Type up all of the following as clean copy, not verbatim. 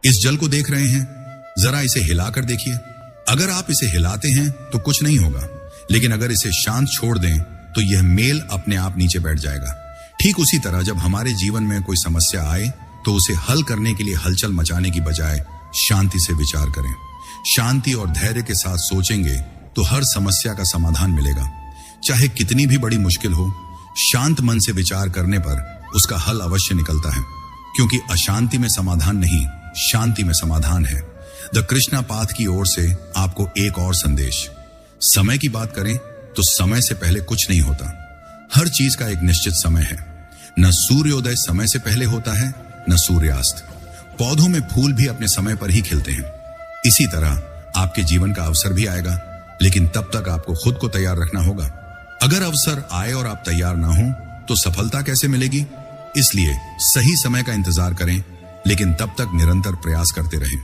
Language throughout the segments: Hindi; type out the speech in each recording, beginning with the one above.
इस जल को देख रहे हैं, जरा इसे हिलाकर देखिए। अगर आप इसे हिलाते हैं तो कुछ नहीं होगा, लेकिन अगर इसे शांत छोड़ दें तो यह मेल अपने आप नीचे बैठ जाएगा। ठीक उसी तरह जब हमारे जीवन में कोई समस्या आए तो उसे हल करने के लिए हलचल मचाने की बजाय शांति से विचार करें। शांति और धैर्य के साथ सोचेंगे तो हर समस्या का समाधान मिलेगा। चाहे कितनी भी बड़ी मुश्किल हो, शांत मन से विचार करने पर उसका हल अवश्य निकलता है, क्योंकि अशांति में समाधान नहीं, शांति में समाधान है। द कृष्णा पाथ की ओर से आपको एक और संदेश। समय की बात करें तो समय से पहले कुछ नहीं होता। हर चीज का एक निश्चित समय है। न सूर्योदय समय से पहले होता है, न सूर्यास्त। पौधों में फूल भी अपने समय पर ही खिलते हैं। इसी तरह आपके जीवन का अवसर भी आएगा, लेकिन तब तक आपको खुद को तैयार रखना होगा। अगर अवसर आए और आप तैयार ना हो तो सफलता कैसे मिलेगी? इसलिए सही समय का इंतजार करें, लेकिन तब तक निरंतर प्रयास करते रहें।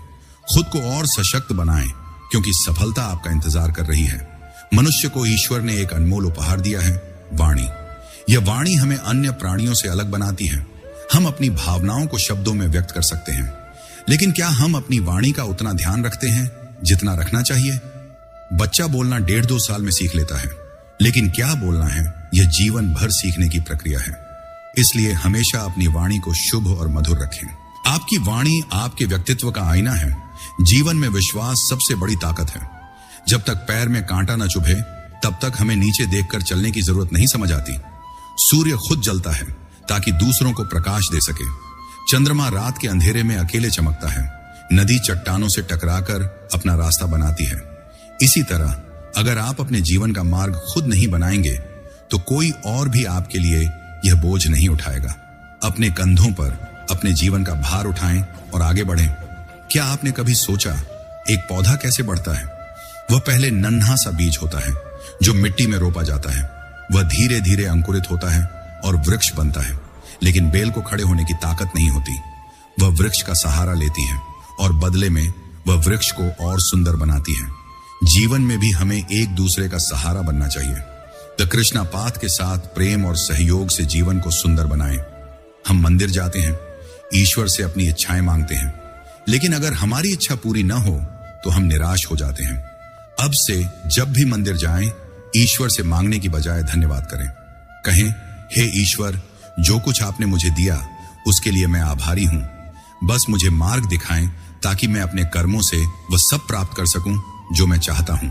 खुद को और सशक्त बनाएं, क्योंकि सफलता आपका इंतजार कर रही है। मनुष्य को ईश्वर ने एक अनमोल उपहार दिया है, वाणी। यह वाणी हमें अन्य प्राणियों से अलग बनाती है। हम अपनी भावनाओं को शब्दों में व्यक्त कर सकते हैं, लेकिन क्या हम अपनी वाणी का उतना ध्यान रखते हैं जितना रखना चाहिए? बच्चा बोलना 1.5-2 साल में सीख लेता है, लेकिन क्या बोलना है यह जीवन भर सीखने की प्रक्रिया है। इसलिए हमेशा अपनी वाणी को शुभ और मधुर रखें। आपकी वाणी आपके व्यक्तित्व का आईना है। जीवन में विश्वास सबसे बड़ी ताकत है। जब तक पैर में कांटा न चुभे तब तक हमें नीचे देखकर चलने की जरूरत नहीं समझ आती। सूर्य खुद जलता है ताकि दूसरों को प्रकाश दे सके। चंद्रमा रात के अंधेरे में अकेले चमकता है। नदी चट्टानों से टकराकर अपना रास्ता बनाती है। इसी तरह अगर आप अपने जीवन का मार्ग खुद नहीं बनाएंगे तो कोई और भी आपके लिए यह बोझ नहीं उठाएगा। अपने कंधों पर अपने जीवन का भार उठाएं और आगे बढ़ें। क्या आपने कभी सोचा एक पौधा कैसे बढ़ता है? वह पहले नन्हा सा बीज होता है जो मिट्टी में रोपा जाता है। वह धीरे धीरे अंकुरित होता है और वृक्ष बनता है, लेकिन बेल को खड़े होने की ताकत नहीं होती। वह वृक्ष का सहारा लेती है और बदले में वह वृक्ष को और सुंदर बनाती है। जीवन में भी हमें एक दूसरे का सहारा बनना चाहिए। द कृष्णा पाथ के साथ प्रेम और सहयोग से जीवन को सुंदर बनाएं। हम मंदिर जाते हैं, ईश्वर से अपनी इच्छाएं मांगते हैं, लेकिन अगर हमारी इच्छा पूरी न हो तो हम निराश हो जाते हैं। अब से जब भी मंदिर जाएं, ईश्वर से मांगने की बजाय धन्यवाद करें। कहें, हे ईश्वर, जो कुछ आपने मुझे दिया उसके लिए मैं आभारी हूं। बस मुझे मार्ग दिखाएं ताकि मैं अपने कर्मों से वह सब प्राप्त कर सकूं जो मैं चाहता हूं।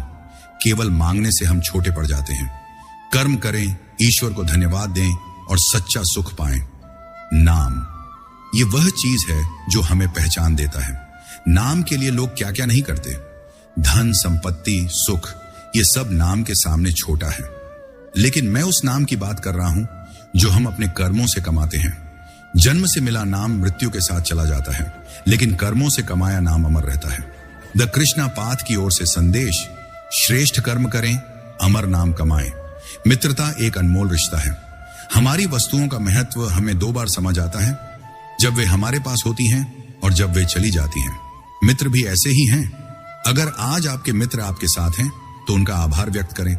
केवल मांगने से हम छोटे पड़ जाते हैं। कर्म करें, ईश्वर को धन्यवाद दें और सच्चा सुख पाएं। नाम, ये वह चीज है जो हमें पहचान देता है। नाम के लिए लोग क्या क्या नहीं करते। धन, संपत्ति, सुख, ये सब नाम के सामने छोटा है। लेकिन मैं उस नाम की बात कर रहा हूं जो हम अपने कर्मों से कमाते हैं। जन्म से मिला नाम मृत्यु के साथ चला जाता है, लेकिन कर्मों से कमाया नाम अमर रहता है। द कृष्णा पाथ की ओर से संदेश, श्रेष्ठ कर्म करें, अमर नाम कमाएं। मित्रता एक अनमोल रिश्ता है। हमारी वस्तुओं का महत्व हमें 2 बार समझ आता है, जब वे हमारे पास होती हैं और जब वे चली जाती हैं। मित्र भी ऐसे ही हैं। अगर आज आपके मित्र आपके साथ हैं तो उनका आभार व्यक्त करें।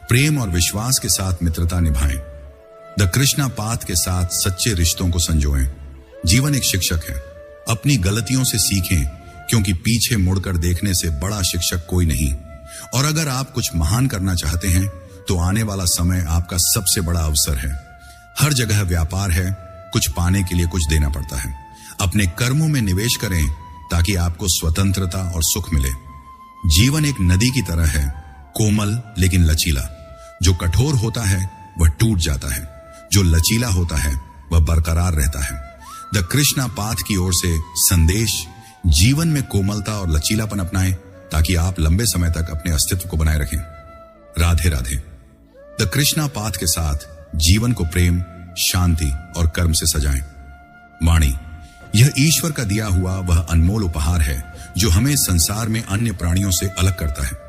प्रेम और विश्वास के साथ मित्रता निभाएं। द कृष्णा पाथ के साथ सच्चे रिश्तों को संजोएं। जीवन एक शिक्षक है। अपनी गलतियों से सीखें, क्योंकि पीछे मुड़कर देखने से बड़ा शिक्षक कोई नहीं। और अगर आप कुछ महान करना चाहते हैं तो आने वाला समय आपका सबसे बड़ा अवसर है। हर जगह व्यापार है, कुछ पाने के लिए कुछ देना पड़ता है। अपने कर्मों में निवेश करें ताकि आपको स्वतंत्रता और सुख मिले। जीवन एक नदी की तरह है, कोमल लेकिन लचीला। जो कठोर होता है वह टूट जाता है, जो लचीला होता है वह बरकरार रहता है। द कृष्णा पाथ की ओर से संदेश, जीवन में कोमलता और लचीलापन अपनाएं ताकि आप लंबे समय तक अपने अस्तित्व को बनाए रखें। राधे राधे। द कृष्णा पाथ के साथ जीवन को प्रेम, शांति और कर्म से सजाएं। वाणी, यह ईश्वर का दिया हुआ वह अनमोल उपहार है जो हमें संसार में अन्य प्राणियों से अलग करता है।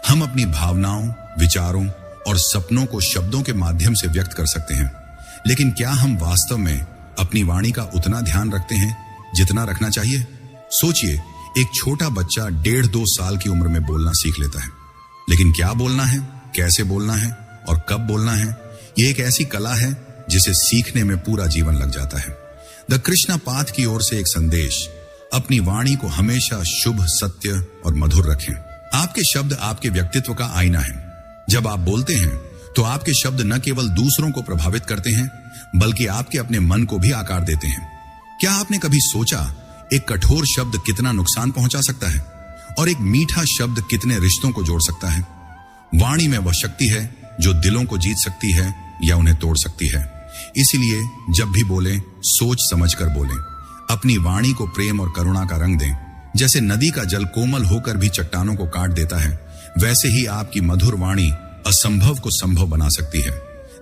हम अपनी भावनाओं, विचारों और सपनों को शब्दों के माध्यम से व्यक्त कर सकते हैं, लेकिन क्या हम वास्तव में अपनी वाणी का उतना ध्यान रखते हैं जितना रखना चाहिए? सोचिए, एक छोटा बच्चा 1.5-2 साल की उम्र में बोलना सीख लेता है, लेकिन क्या बोलना है, कैसे बोलना है और कब बोलना है, यह एक ऐसी कला है जिसे सीखने में पूरा जीवन लग जाता है। द कृष्णा पाथ की ओर से एक संदेश, अपनी वाणी को हमेशा शुभ, सत्य और मधुर रखें। आपके शब्द आपके व्यक्तित्व का आईना है। जब आप बोलते हैं तो आपके शब्द न केवल दूसरों को प्रभावित करते हैं, बल्कि आपके अपने मन को भी आकार देते हैं। क्या आपने कभी सोचा एक कठोर शब्द कितना नुकसान पहुंचा सकता है और एक मीठा शब्द कितने रिश्तों को जोड़ सकता है? वाणी में वह शक्ति है जो दिलों को जीत सकती है या उन्हें तोड़ सकती है। इसीलिए जब भी बोलें, सोच समझकर बोलें। अपनी वाणी को प्रेम और करुणा का रंग दें। जैसे नदी का जल कोमल होकर भी चट्टानों को काट देता है, वैसे ही आपकी मधुर वाणी असंभव को संभव बना सकती है।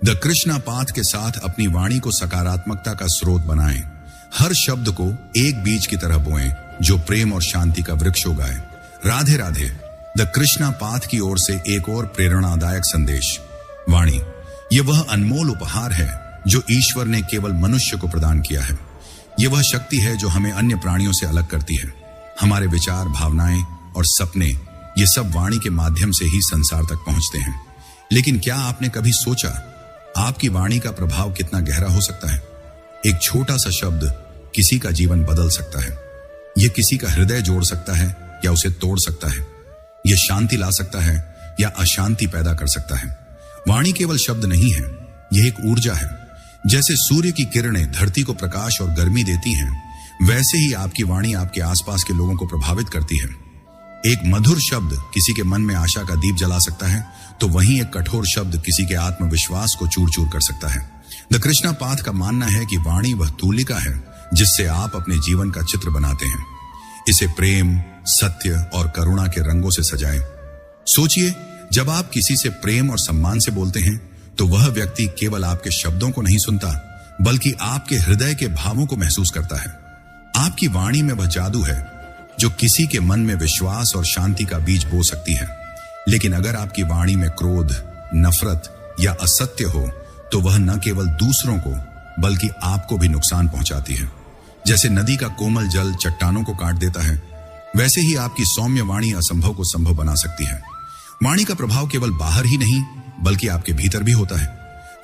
द कृष्णा पाथ के साथ अपनी वाणी को सकारात्मकता का स्रोत बनाएं। हर शब्द को एक बीज की तरह बोएं जो प्रेम और शांति का वृक्ष उगाए। राधे राधे। द कृष्णा पाथ की ओर से एक और प्रेरणादायक संदेश। वाणी यह वह अनमोल उपहार है जो ईश्वर ने केवल मनुष्य को प्रदान किया है। यह वह शक्ति है जो हमें अन्य प्राणियों से अलग करती है। हमारे विचार, भावनाएं और सपने, ये सब वाणी के माध्यम से ही संसार तक पहुंचते हैं। लेकिन क्या आपने कभी सोचा आपकी वाणी का प्रभाव कितना गहरा हो सकता है? एक छोटा सा शब्द किसी का जीवन बदल सकता है। यह किसी का हृदय जोड़ सकता है या उसे तोड़ सकता है। यह शांति ला सकता है या अशांति पैदा कर सकता है। वाणी केवल शब्द नहीं है, यह एक ऊर्जा है। जैसे सूर्य की किरणें धरती को प्रकाश और गर्मी देती हैं, वैसे ही आपकी वाणी आपके आसपास के लोगों को प्रभावित करती है। एक मधुर शब्द किसी के मन में आशा का दीप जला सकता है, तो वहीं एक कठोर शब्द किसी के आत्मविश्वास को चूर चूर कर सकता है। द कृष्णा पाथ का मानना है कि वाणी वह तूलिका है जिससे आप अपने जीवन का चित्र बनाते हैं। इसे प्रेम, सत्य और करुणा के रंगों से सजाएं। सोचिए, जब आप किसी से प्रेम और सम्मान से बोलते हैं तो वह व्यक्ति केवल आपके शब्दों को नहीं सुनता, बल्कि आपके हृदय के भावों को महसूस करता है। आपकी वाणी में वह जादू है जो किसी के मन में विश्वास और शांति का बीज बो सकती है। लेकिन अगर आपकी वाणी में क्रोध, नफरत या असत्य हो तो वह न केवल दूसरों को बल्कि आपको भी नुकसान पहुंचाती है। जैसे नदी का कोमल जल चट्टानों को काट देता है, वैसे ही आपकी सौम्य वाणी असंभव को संभव बना सकती है। वाणी का प्रभाव केवल बाहर ही नहीं बल्कि आपके भीतर भी होता है।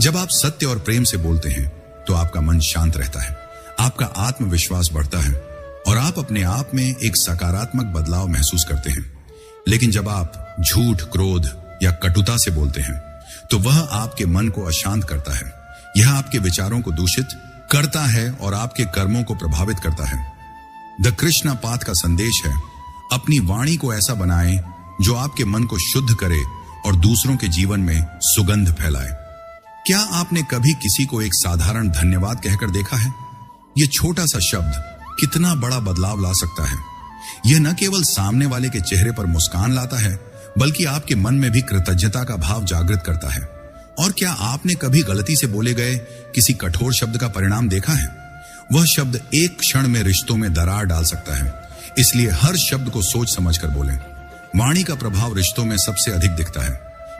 जब आप सत्य और प्रेम से बोलते हैं तो आपका मन शांत रहता है, आपका आत्मविश्वास बढ़ता है और आप अपने आप में एक सकारात्मक बदलाव महसूस करते हैं। लेकिन जब आप झूठ, क्रोध या कटुता से बोलते हैं तो वह आपके मन को अशांत करता है। यह आपके विचारों को दूषित करता है और आपके कर्मों को प्रभावित करता है। द कृष्णा पाथ का संदेश है, अपनी वाणी को ऐसा बनाएं जो आपके मन को शुद्ध करे और दूसरों के जीवन में सुगंध फैलाए। क्या आपने कभी किसी को एक साधारण धन्यवाद कहकर देखा है? यह छोटा सा शब्द कितना बड़ा बदलाव ला सकता है। यह न केवल सामने वाले के चेहरे पर मुस्कान लाता है, बल्कि आपके मन में भी कृतज्ञता का भाव जागृत करता है। और क्या आपने कभी गलती से बोले गए किसी कठोर शब्द का परिणाम देखा है? वह शब्द एक क्षण में रिश्तों में दरार डाल सकता है। इसलिए हर शब्द को सोच समझ कर बोलें। वाणी का प्रभाव रिश्तों में सबसे अधिक दिखता है।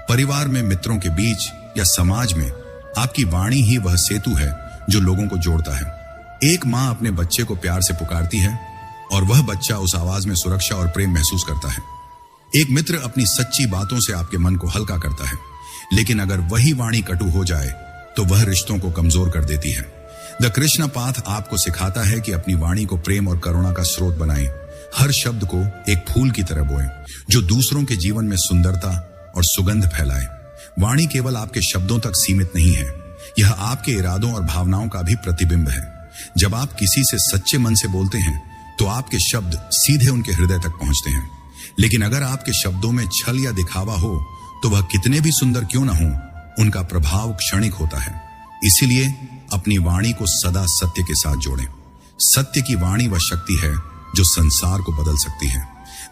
परिवार में, मित्रों के बीच या समाज में आपकी वाणी ही वह सेतु है जो लोगों को जोड़ता है। एक माँ अपने बच्चे को प्यार से पुकारती है और वह बच्चा उस आवाज में सुरक्षा और प्रेम महसूस करता है। एक मित्र अपनी सच्ची बातों से आपके मन को हल्का करता है। लेकिन अगर वही वाणी कटु हो जाए तो वह रिश्तों को कमजोर कर देती है। द कृष्णा पाथ आपको सिखाता है कि अपनी वाणी को प्रेम और करुणा का स्रोत बनाएं। हर शब्द को एक फूल की तरह बोएं जो दूसरों के जीवन में सुंदरता और सुगंध फैलाए। वाणी केवल आपके शब्दों तक सीमित नहीं है, यह आपके इरादों और भावनाओं का भी प्रतिबिंब है। जब आप किसी से सच्चे मन से बोलते हैं तो आपके शब्द सीधे उनके हृदय तक पहुंचते हैं। लेकिन अगर आपके शब्दों में छल या दिखावा हो तो वह कितने भी सुंदर क्यों ना हो, उनका प्रभाव क्षणिक होता है। इसीलिए अपनी वाणी को सदा सत्य के साथ जोड़ें। सत्य की वाणी वह शक्ति है जो संसार को बदल सकती है।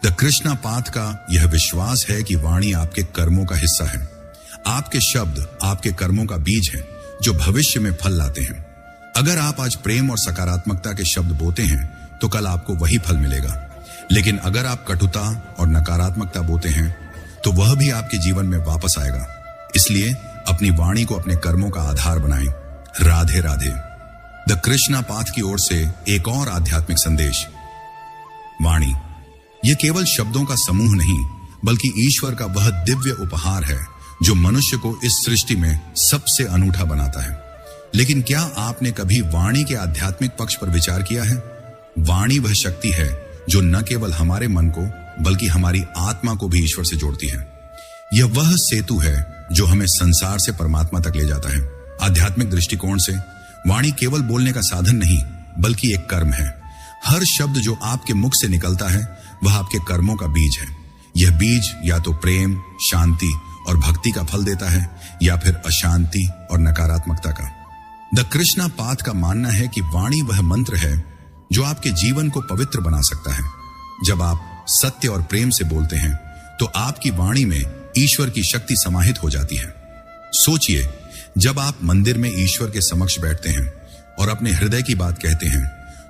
द कृष्णा पाथ का यह विश्वास है कि वाणी आपके कर्मों का हिस्सा है। आपके शब्द आपके कर्मों का बीज है जो भविष्य में फल लाते हैं। अगर आप आज प्रेम और सकारात्मकता के शब्द बोते हैं तो कल आपको वही फल मिलेगा। लेकिन अगर आप कटुता और नकारात्मकता बोते हैं तो वह भी आपके जीवन में वापस आएगा। इसलिए अपनी वाणी को अपने कर्मों का आधार बनाएं। राधे राधे। द कृष्णा पाथ की ओर से एक और आध्यात्मिक संदेश। वाणी यह केवल शब्दों का समूह नहीं बल्कि ईश्वर का वह दिव्य उपहार है जो मनुष्य को इस सृष्टि में सबसे अनूठा बनाता है। लेकिन क्या आपने कभी वाणी के आध्यात्मिक पक्ष पर विचार किया है? वाणी वह शक्ति है जो न केवल हमारे मन को बल्कि हमारी आत्मा को भी ईश्वर से जोड़ती है। यह वह सेतु है जो हमें संसार से परमात्मा तक ले जाता है। आध्यात्मिक दृष्टिकोण से वाणी केवल बोलने का साधन नहीं बल्कि एक कर्म है। हर शब्द जो आपके मुख से निकलता है वह आपके कर्मों का बीज है। यह बीज या तो प्रेम, शांति और भक्ति का फल देता है या फिर अशांति और नकारात्मकता का। द कृष्णा पाथ का मानना है कि वाणी वह मंत्र है जो आपके जीवन को पवित्र बना सकता है। जब आप सत्य और प्रेम से बोलते हैं तो आपकी वाणी में ईश्वर की शक्ति समाहित हो जाती है। सोचिए, जब आप मंदिर में ईश्वर के समक्ष बैठते हैं और अपने हृदय की बात कहते हैं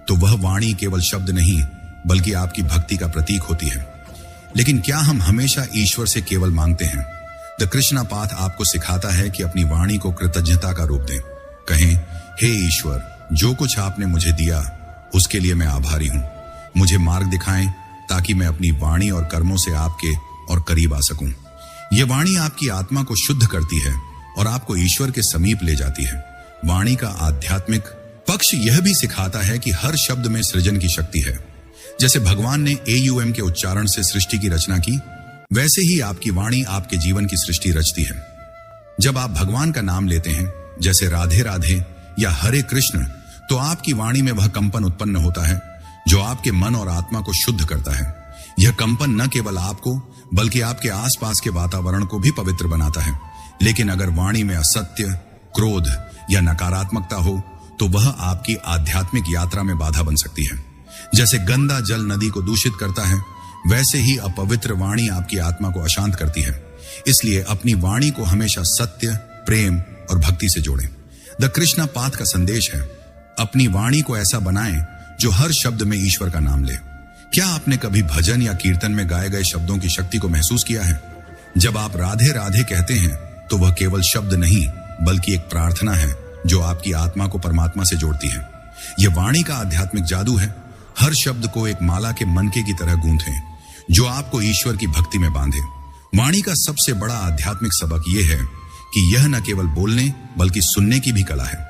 तो वह वाणी केवल शब्द नहीं बल्कि आपकी भक्ति का प्रतीक होती है। लेकिन क्या हम हमेशा ईश्वर से केवल मांगते हैं? द कृष्णा पाथ आपको सिखाता है कि अपनी वाणी को कृतज्ञता का रूप दें। कहें, हे ईश्वर, जो कुछ आपने मुझे दिया उसके लिए मैं आभारी हूं। मुझे मार्ग दिखाएं ताकि मैं अपनी वाणी और कर्मों से आपके और करीब आ सकूं। यह वाणी आपकी आत्मा को शुद्ध करती है और आपको ईश्वर के समीप ले जाती है। वाणी का आध्यात्मिक पक्ष यह भी सिखाता है कि हर शब्द में सृजन की शक्ति है। जैसे भगवान ने AUM के उच्चारण से सृष्टि की रचना की, वैसे ही आपकी वाणी आपके जीवन की सृष्टि रचती है। जब आप भगवान का नाम लेते हैं, जैसे राधे राधे या हरे कृष्ण, तो आपकी वाणी में वह कंपन उत्पन्न होता है जो आपके मन और आत्मा को शुद्ध करता है। यह कंपन न केवल आपको बल्कि आपके आसपास के वातावरण को भी पवित्र बनाता है। लेकिन अगर वाणी में असत्य, क्रोध या नकारात्मकता हो तो वह आपकी आध्यात्मिक यात्रा में बाधा बन सकती है। जैसे गंदा जल नदी को दूषित करता है, वैसे ही अपवित्र वाणी आपकी आत्मा को अशांत करती है। इसलिए अपनी वाणी को हमेशा सत्य, प्रेम और भक्ति से जोड़ें। द कृष्णा पाथ का संदेश है, अपनी वाणी को ऐसा बनाएं जो हर शब्द में ईश्वर का नाम ले। क्या आपने कभी भजन या कीर्तन में गाए गए शब्दों की शक्ति को महसूस किया है? जब आप राधे राधे कहते हैं तो वह केवल शब्द नहीं बल्कि एक प्रार्थना है जो आपकी आत्मा को परमात्मा से जोड़ती है। यह वाणी का आध्यात्मिक जादू है। हर शब्द को एक माला के मनके की तरह गूंथें जो आपको ईश्वर की भक्ति में बांधे। वाणी का सबसे बड़ा आध्यात्मिक सबक यह है कि यह न केवल बोलने बल्कि सुनने की भी कला है।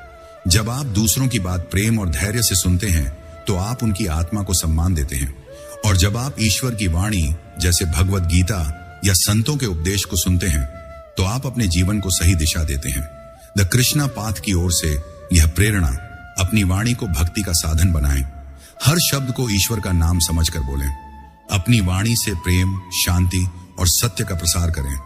जब आप दूसरों की बात प्रेम और धैर्य से सुनते हैं तो आप उनकी आत्मा को सम्मान देते हैं। और जब आप ईश्वर की वाणी जैसे भगवत गीता या संतों के उपदेश को सुनते हैं तो आप अपने जीवन को सही दिशा देते हैं। द कृष्णा पाथ की ओर से यह प्रेरणा, अपनी वाणी को भक्ति का साधन बनाएं। हर शब्द को ईश्वर का नाम समझकर बोलें। अपनी वाणी से प्रेम, शांति और सत्य का प्रसार करें।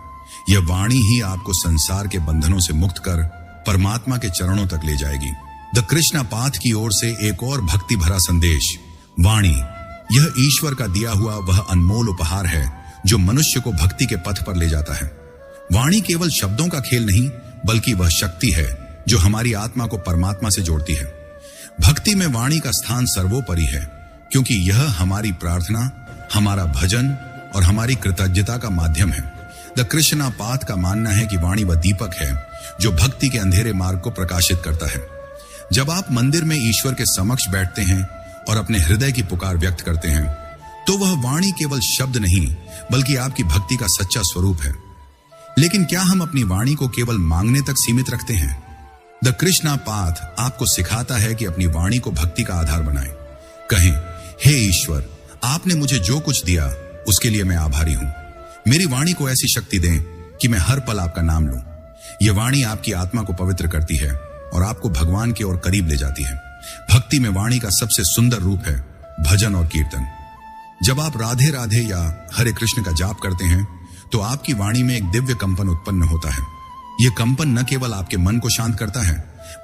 यह वाणी ही आपको संसार के बंधनों से मुक्त कर परमात्मा के चरणों तक ले जाएगी। द कृष्णा पाथ की ओर से एक और भक्ति भरा संदेश, वाणी, यह ईश्वर का दिया हुआ वह अनमोल उपहार है जो मनुष्य को भक्ति के पथ पर ले जाता है। वाणी केवल शब्दों का खेल नहीं बल्कि वह शक्ति है जो हमारी आत्मा को परमात्मा से जोड़ती है। भक्ति में वाणी का स्थान सर्वोपरि है क्योंकि यह हमारी प्रार्थना, हमारा भजन और हमारी कृतज्ञता का माध्यम है। द कृष्णा पाथ का मानना है कि वाणी वह दीपक है जो भक्ति के अंधेरे मार्ग को प्रकाशित करता है। जब आप मंदिर में ईश्वर के समक्ष बैठते हैं और अपने हृदय की पुकार व्यक्त करते हैं तो वह वाणी केवल शब्द नहीं बल्कि आपकी भक्ति का सच्चा स्वरूप है। लेकिन क्या हम अपनी वाणी को केवल मांगने तक सीमित रखते हैं? द कृष्णा पाथ आपको सिखाता है कि अपनी वाणी को भक्ति का आधार बनाएं। कहें, हे ईश्वर, आपने मुझे जो कुछ दिया उसके लिए मैं आभारी हूं। मेरी वाणी को ऐसी शक्ति दें कि मैं हर पल आपका नाम लूं। यह वाणी आपकी आत्मा को पवित्र करती है और आपको भगवान की ओर करीब ले जाती है। भक्ति में वाणी का सबसे सुंदर रूप है भजन और कीर्तन। जब आप राधे राधे या हरे कृष्ण का जाप करते हैं तो आपकी वाणी में एक दिव्य कंपन उत्पन्न होता है। यह कंपन न केवल आपके मन को शांत करता है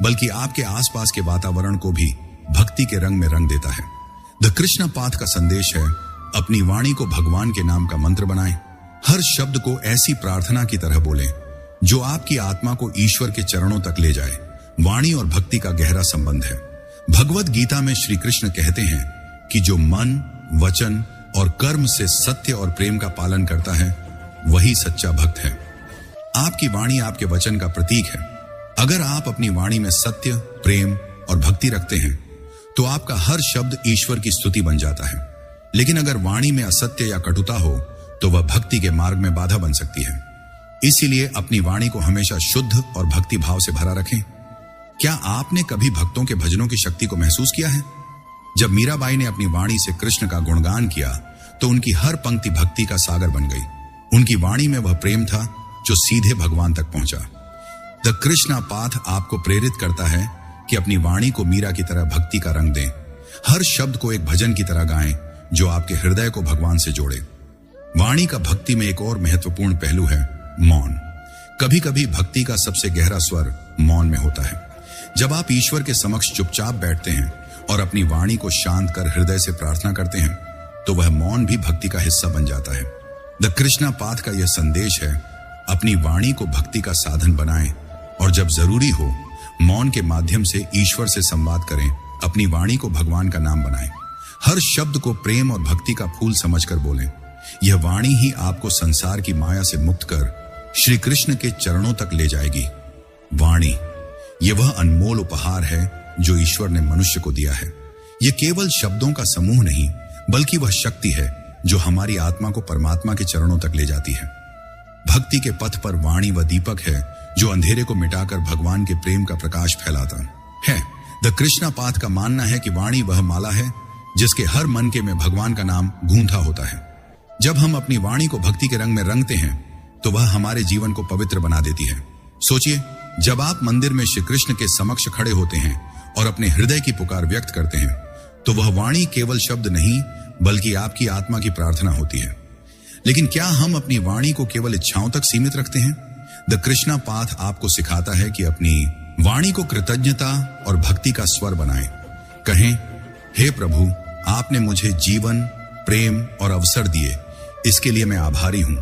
बल्कि आपके आसपास के वातावरण को भी भक्ति के रंग में रंग देता है। द कृष्णा पाथ का संदेश है, अपनी वाणी को भगवान के नाम का मंत्र बनाएं। हर शब्द को ऐसी प्रार्थना की तरह बोलें जो आपकी आत्मा को ईश्वर के चरणों तक ले जाए। वाणी और भक्ति का गहरा संबंध है। भगवत गीता में श्री कृष्ण कहते हैं कि जो मन, वचन और कर्म से सत्य और प्रेम का पालन करता है वही सच्चा भक्त है। आपकी वाणी आपके वचन का प्रतीक है। अगर आप अपनी वाणी में सत्य, प्रेम और भक्ति रखते हैं तो आपका हर शब्द ईश्वर की स्तुति बन जाता है। लेकिन अगर वाणी में असत्य या कटुता हो तो वह भक्ति के मार्ग में बाधा बन सकती है। इसीलिए अपनी वाणी को हमेशा शुद्ध और भक्ति भाव से भरा रखें। क्या आपने कभी भक्तों के भजनों की शक्ति को महसूस किया है? जब मीराबाई ने अपनी वाणी से कृष्ण का गुणगान किया तो उनकी हर पंक्ति भक्ति का सागर बन गई। उनकी वाणी में वह प्रेम था जो सीधे भगवान तक पहुंचा। द कृष्णा पाथ आपको प्रेरित करता है कि अपनी वाणी को मीरा की तरह भक्ति का रंग दें। हर शब्द को एक भजन की तरह गाएं जो आपके हृदय को भगवान से जोड़े। वाणी का भक्ति में एक और महत्वपूर्ण पहलू है मौन। कभी कभी भक्ति का सबसे गहरा स्वर मौन में होता है। जब आप ईश्वर के समक्ष चुपचाप बैठते हैं और अपनी वाणी को शांत कर हृदय से प्रार्थना करते हैं तो वह मौन भी भक्ति का हिस्सा बन जाता है। द कृष्णा पाथ का यह संदेश है, अपनी वाणी को भक्ति का साधन बनाएं और जब जरूरी हो मौन के माध्यम से ईश्वर से संवाद करें। अपनी वाणी को भगवान का नाम बनाएं। हर शब्द को प्रेम और भक्ति का फूल समझकर बोलें। यह वाणी ही आपको संसार की माया से मुक्त कर श्री कृष्ण के चरणों तक ले जाएगी। वाणी यह वह अनमोल उपहार है जो ईश्वर ने मनुष्य को दिया है। यह केवल शब्दों का समूह नहीं बल्कि वह शक्ति है जो हमारी आत्मा को परमात्मा के चरणों तक ले जाती है। भक्ति के पथ पर वाणी वह दीपक है जो अंधेरे को मिटाकर भगवान के प्रेम का प्रकाश फैलाता है। द कृष्णा पाथ का मानना है कि वाणी वह माला है जिसके हर मनके में भगवान का नाम गूंथा होता है। जब हम अपनी वाणी को भक्ति के रंग में रंगते हैं तो वह हमारे जीवन को पवित्र बना देती है। सोचिए, जब आप मंदिर में श्री कृष्ण के समक्ष खड़े होते हैं और अपने हृदय की पुकार व्यक्त करते हैं तो वह वाणी केवल शब्द नहीं बल्कि आपकी आत्मा की प्रार्थना होती है। लेकिन क्या हम अपनी वाणी को केवल इच्छाओं तक सीमित रखते हैं? द कृष्णा पाथ आपको सिखाता है कि अपनी वाणी को कृतज्ञता और भक्ति का स्वर बनाएं। कहें, हे प्रभु, आपने मुझे जीवन, प्रेम और अवसर दिए, इसके लिए मैं आभारी हूं।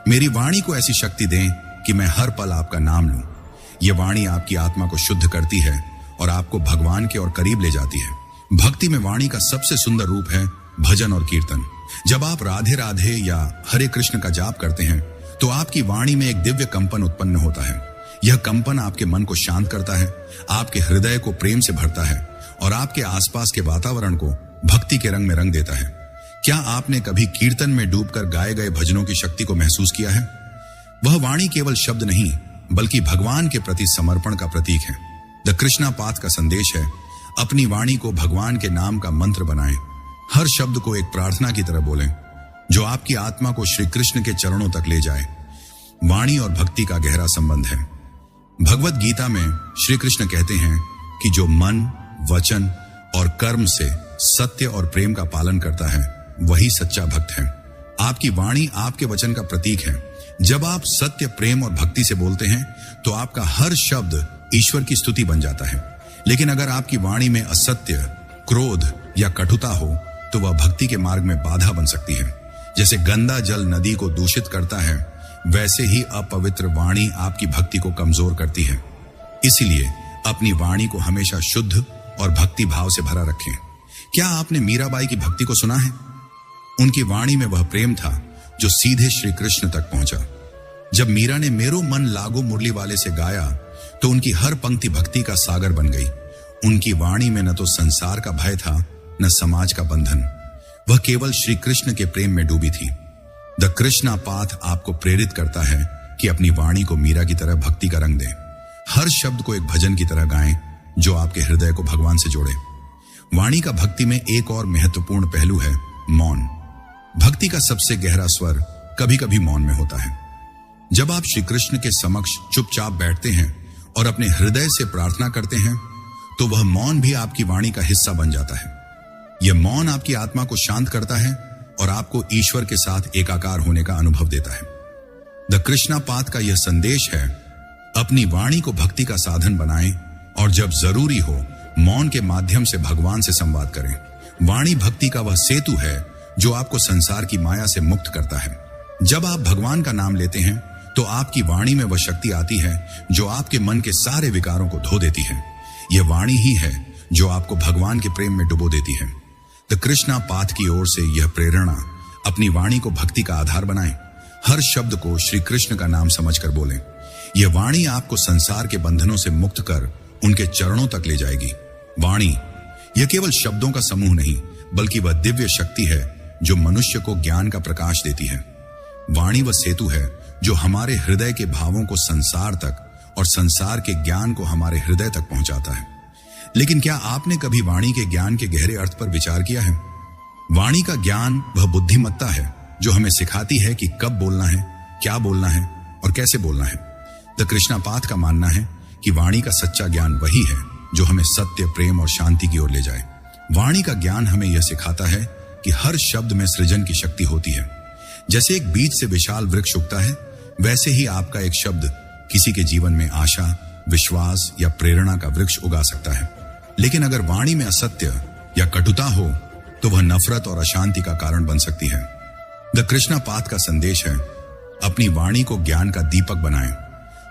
मेरी वाणी को ऐसी शक्ति दें कि मैं हर पल आपका नाम लूं। यह वाणी आपकी आत्मा को शुद्ध करती है और आपको भगवान के और करीब ले जाती है। भक्ति में वाणी का सबसे सुंदर रूप है भजन और कीर्तन। जब आप राधे राधे या हरे कृष्ण का जाप करते हैं तो आपकी वाणी में एक दिव्य कंपन उत्पन्न होता है। यह कंपन आपके मन को शांत करता है, आपके हृदय को प्रेम से भरता है और आपके आसपास के वातावरण को भक्ति के रंग में रंग देता है। क्या आपने कभी कीर्तन में डूबकर गाए गए भजनों की शक्ति को महसूस किया है? वह वाणी केवल शब्द नहीं बल्कि भगवान के प्रति समर्पण का प्रतीक है। द कृष्णा पाथ का संदेश है, अपनी वाणी को भगवान के नाम का मंत्र बनाएं। हर शब्द को एक प्रार्थना की तरह बोलें जो आपकी आत्मा को श्री कृष्ण के चरणों तक ले जाए। वाणी और भक्ति का गहरा संबंध है। भगवत गीता में श्री कृष्ण कहते हैं कि जो मन, वचन और कर्म से सत्य और प्रेम का पालन करता है वही सच्चा भक्त है। आपकी वाणी आपके वचन का प्रतीक है। जब आप सत्य, प्रेम और भक्ति से बोलते हैं तो आपका हर शब्द ईश्वर की स्तुति बन जाता है। लेकिन अगर आपकी वाणी में असत्य, क्रोध या कटुता हो तो वह भक्ति के मार्ग में बाधा बन सकती है। जैसे गंदा जल नदी को दूषित करता है, वैसे ही अपवित्र वाणी आपकी भक्ति को कमजोर करती है। इसीलिए अपनी वाणी को हमेशा शुद्ध और भक्ति भाव से भरा रखें। क्या आपने मीराबाई की भक्ति को सुना है? उनकी वाणी में वह प्रेम था जो सीधे श्री कृष्ण तक पहुंचा। जब मीरा ने मेरो मन लागो मुरली वाले से गाया तो उनकी हर पंक्ति भक्ति का सागर बन गई। उनकी वाणी में न तो संसार का भय था न समाज का बंधन। वह केवल श्री कृष्ण के प्रेम में डूबी थी। द कृष्णा पाथ आपको प्रेरित करता है कि अपनी वाणी को मीरा की तरह भक्ति का रंग दें। हर शब्द को एक भजन की तरह गाएं जो आपके हृदय को भगवान से जोड़े। वाणी का भक्ति में एक और महत्वपूर्ण पहलू है मौन। भक्ति का सबसे गहरा स्वर कभी कभी मौन में होता है। जब आप श्री कृष्ण के समक्ष चुपचाप बैठते हैं और अपने हृदय से प्रार्थना करते हैं तो वह मौन भी आपकी वाणी का हिस्सा बन जाता है। यह मौन आपकी आत्मा को शांत करता है और आपको ईश्वर के साथ एकाकार होने का अनुभव देता है। द कृष्णा पाथ का यह संदेश है, अपनी वाणी को भक्ति का साधन बनाएं और जब जरूरी हो मौन के माध्यम से भगवान से संवाद करें। वाणी भक्ति का वह सेतु है जो आपको संसार की माया से मुक्त करता है। जब आप भगवान का नाम लेते हैं तो आपकी वाणी में वह शक्ति आती है जो आपके मन के सारे विकारों को धो देती है। यह वाणी ही है जो आपको भगवान के प्रेम में डुबो देती है। द कृष्णा पाथ की ओर से यह प्रेरणा, अपनी वाणी को भक्ति का आधार बनाएं। हर शब्द को श्री कृष्ण का नाम समझकर बोलें। यह वाणी आपको संसार के बंधनों से मुक्त कर उनके चरणों तक ले जाएगी। वाणी यह केवल शब्दों का समूह नहीं बल्कि वह दिव्य शक्ति है जो मनुष्य को ज्ञान का प्रकाश देती है। वाणी वह सेतु है जो हमारे हृदय के भावों को संसार तक और संसार के ज्ञान को हमारे हृदय तक पहुंचाता है। लेकिन क्या आपने कभी वाणी के ज्ञान के गहरे अर्थ पर विचार किया है? वाणी का ज्ञान वह बुद्धिमत्ता है जो हमें सिखाती है कि कब बोलना है, क्या बोलना है और कैसे बोलना है। द कृष्णापाथ का मानना है कि वाणी का सच्चा ज्ञान वही है जो हमें सत्य, प्रेम और शांति की ओर ले जाए। वाणी का ज्ञान हमें यह सिखाता है कि हर शब्द में सृजन की शक्ति होती है। जैसे एक बीज से विशाल वृक्ष उगता है, वैसे ही आपका एक शब्द किसी के जीवन में आशा, विश्वास या प्रेरणा का वृक्ष उगा सकता है। लेकिन अगर वाणी में असत्य या कटुता हो तो वह नफरत और अशांति का कारण बन सकती है। द कृष्णापाथ का संदेश है, अपनी वाणी को ज्ञान का दीपक बनाएं।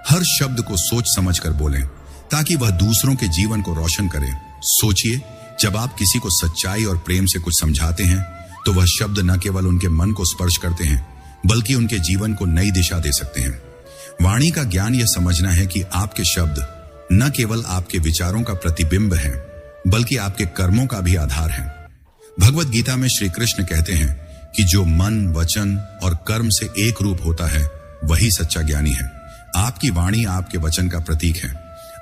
हर शब्द को सोच समझ कर बोलें ताकि वह दूसरों के जीवन को रोशन करे। सोचिए, जब आप किसी को सच्चाई और प्रेम से कुछ समझाते हैं तो वह शब्द न केवल उनके मन को स्पर्श करते हैं बल्कि उनके जीवन को नई दिशा दे सकते हैं। वाणी का ज्ञान यह समझना है कि आपके शब्द न केवल आपके विचारों का प्रतिबिंब हैं बल्कि आपके कर्मों का भी आधार है। भगवत गीता में श्री कृष्ण कहते हैं कि जो मन, वचन और कर्म से एक रूप होता है वही सच्चा ज्ञानी है। आपकी वाणी आपके वचन का प्रतीक है।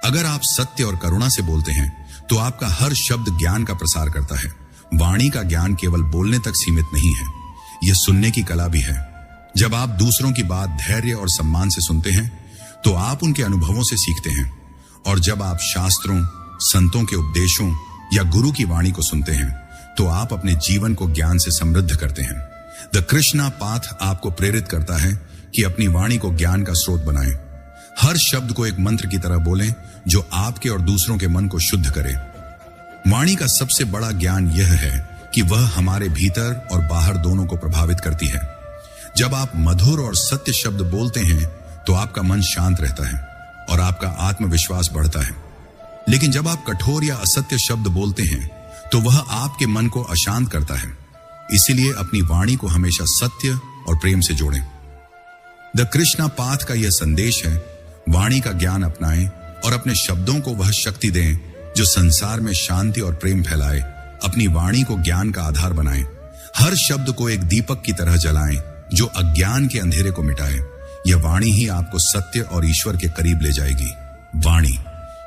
अगर आप सत्य और करुणा से बोलते हैं तो आपका हर शब्द ज्ञान का प्रसार करता है। वाणी का ज्ञान केवल बोलने तक सीमित नहीं है, यह सुनने की कला भी है। जब आप दूसरों की बात धैर्य और सम्मान से सुनते हैं तो आप उनके अनुभवों से सीखते हैं, और जब आप शास्त्रों, संतों के उपदेशों या गुरु की वाणी को सुनते हैं तो आप अपने जीवन को ज्ञान से समृद्ध करते हैं। द कृष्णापाथ आपको प्रेरित करता है कि अपनी वाणी को ज्ञान का स्रोत बनाएं। हर शब्द को एक मंत्र की तरह बोलें जो आपके और दूसरों के मन को शुद्ध करे। वाणी का सबसे बड़ा ज्ञान यह है कि वह हमारे भीतर और बाहर दोनों को प्रभावित करती है। जब आप मधुर और सत्य शब्द बोलते हैं तो आपका मन शांत रहता है और आपका आत्मविश्वास बढ़ता है। लेकिन जब आप कठोर या असत्य शब्द बोलते हैं तो वह आपके मन को अशांत करता है। इसीलिए अपनी वाणी को हमेशा सत्य और प्रेम से जोड़ें। द कृष्णापाथ का यह संदेश है, वाणी का ज्ञान अपनाएं और अपने शब्दों को वह शक्ति दें जो संसार में शांति और प्रेम फैलाए। अपनी वाणी को ज्ञान का आधार बनाएं। हर शब्द को एक दीपक की तरह जलाएं जो अज्ञान के अंधेरे को मिटाए। यह वाणी ही आपको सत्य और ईश्वर के करीब ले जाएगी। वाणी,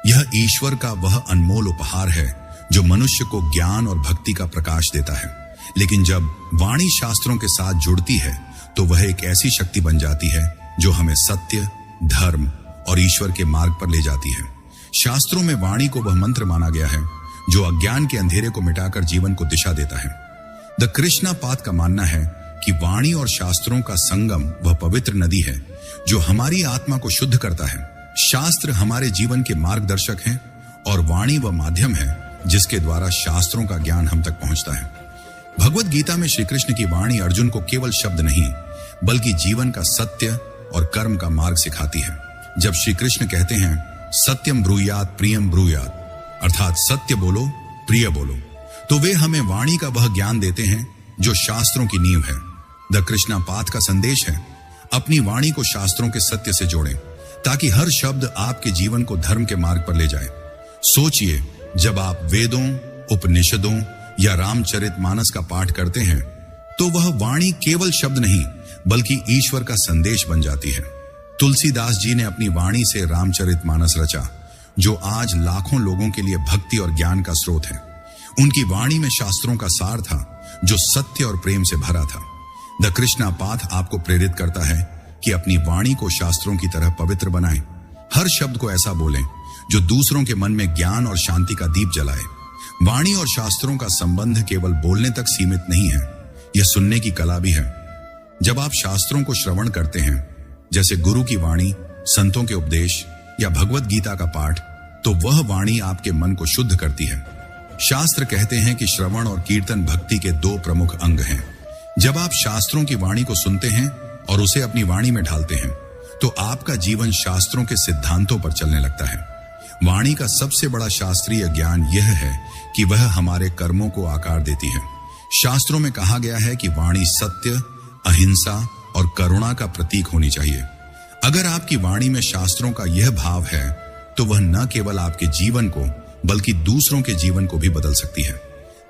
यह ईश्वर का वह अनमोल उपहार है जो मनुष्य को ज्ञान और भक्ति का प्रकाश देता है। लेकिन जब वाणी शास्त्रों के साथ जुड़ती है तो वह एक ऐसी शक्ति बन जाती है जो हमें सत्य, धर्म और ईश्वर के मार्ग पर ले जाती है। शास्त्रों में वाणी को वह मंत्र माना गया है जो अज्ञान के अंधेरे को मिटाकर जीवन को दिशा देता है। द कृष्णापाथ का मानना है कि वाणी और शास्त्रों का संगम वह पवित्र नदी है जो हमारी आत्मा को शुद्ध करता है। शास्त्र हमारे जीवन के मार्गदर्शक हैं और वाणी वह माध्यम है जिसके द्वारा शास्त्रों का ज्ञान हम तक पहुंचता है। भगवत गीता में श्री कृष्ण की वाणी अर्जुन को केवल शब्द नहीं बल्कि जीवन का सत्य और कर्म का मार्ग सिखाती है। जब श्री कृष्ण कहते हैं सत्यम ब्रूयात प्रियम ब्रूयात, अर्थात सत्य बोलो, प्रिय बोलो, तो वे हमें वाणी का वह ज्ञान देते हैं जो शास्त्रों की नींव है। द कृष्णापाथ का संदेश है, अपनी वाणी को शास्त्रों के सत्य से जोड़ें ताकि हर शब्द आपके जीवन को धर्म के मार्ग पर ले जाए। सोचिए, जब आप वेदों, उपनिषदों या रामचरितमानस का पाठ करते हैं तो वह वाणी केवल शब्द नहीं बल्कि ईश्वर का संदेश बन जाती है। तुलसीदास जी ने अपनी वाणी से रामचरितमानस रचा जो आज लाखों लोगों के लिए भक्ति और ज्ञान का स्रोत है। उनकी वाणी में शास्त्रों का सार था जो सत्य और प्रेम से भरा था। द कृष्णापाथ आपको प्रेरित करता है कि अपनी वाणी को शास्त्रों की तरह पवित्र बनाएं। हर शब्द को ऐसा बोलें जो दूसरों के मन में ज्ञान और शांति का दीप जलाए। वाणी और शास्त्रों का संबंध केवल बोलने तक सीमित नहीं है, यह सुनने की कला भी है। जब आप शास्त्रों को श्रवण करते हैं, जैसे गुरु की वाणी, संतों के उपदेश या भगवत गीता का पाठ, तो वह वाणी आपके मन को शुद्ध करती है। शास्त्र कहते हैं कि श्रवण और कीर्तन भक्ति के दो प्रमुख अंग हैं। जब आप शास्त्रों की वाणी को सुनते हैं और उसे अपनी वाणी में ढालते हैं तो आपका जीवन शास्त्रों के सिद्धांतों पर चलने लगता है। वाणी का सबसे बड़ा शास्त्रीय ज्ञान यह है कि वह हमारे कर्मों को आकार देती है। शास्त्रों में कहा गया है कि वाणी सत्य, अहिंसा और करुणा का प्रतीक होनी चाहिए। अगर आपकी वाणी में शास्त्रों का यह भाव है तो वह न केवल आपके जीवन को बल्कि दूसरों के जीवन को भी बदल सकती है।